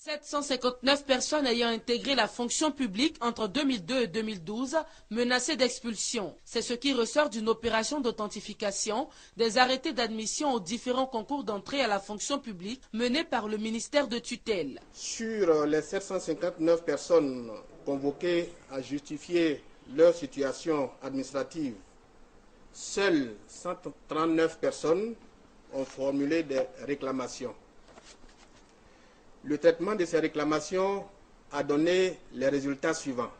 759 personnes ayant intégré la fonction publique entre 2002 et 2012 menacées d'expulsion. C'est ce qui ressort d'une opération d'authentification des arrêtés d'admission aux différents concours d'entrée à la fonction publique menée par le ministère de tutelle. Sur les 759 personnes convoquées à justifier leur situation administrative, seules 139 personnes ont formulé des réclamations. Le traitement de ces réclamations a donné les résultats suivants.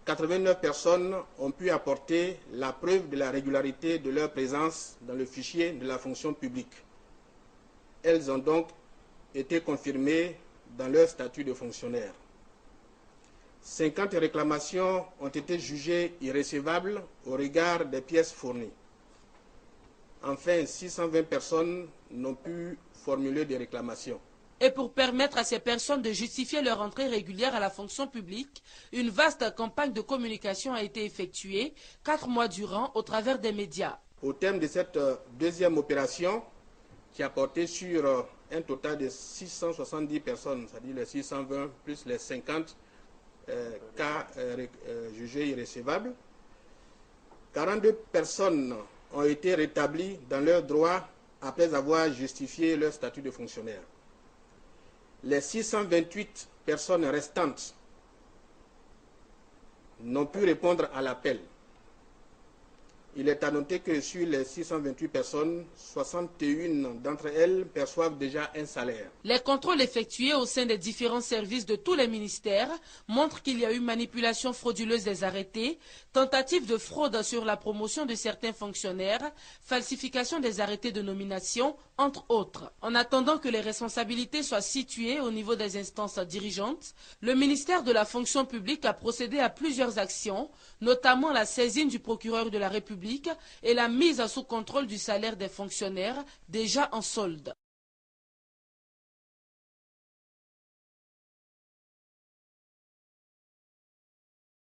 89 personnes ont pu apporter la preuve de la régularité de leur présence dans le fichier de la fonction publique. Elles ont donc été confirmées dans leur statut de fonctionnaire. 50 réclamations ont été jugées irrécevables au regard des pièces fournies. Enfin, 620 personnes n'ont pu formuler de réclamations. Et pour permettre à ces personnes de justifier leur entrée régulière à la fonction publique, une vaste campagne de communication a été effectuée 4 mois durant au travers des médias. Au terme de cette deuxième opération, qui a porté sur un total de 670 personnes, c'est-à-dire les 620 plus les 50 cas jugés irrécevables, 42 personnes ont été rétablies dans leurs droits après avoir justifié leur statut de fonctionnaire. Les 628 personnes restantes n'ont pu répondre à l'appel. Il est à noter que sur les 628 personnes, 61 d'entre elles perçoivent déjà un salaire. Les contrôles effectués au sein des différents services de tous les ministères montrent qu'il y a eu manipulation frauduleuse des arrêtés, tentative de fraude sur la promotion de certains fonctionnaires, falsification des arrêtés de nomination, entre autres. En attendant que les responsabilités soient situées au niveau des instances dirigeantes, le ministère de la fonction publique a procédé à plusieurs actions, notamment la saisine du procureur de la République et la mise sous contrôle du salaire des fonctionnaires déjà en solde.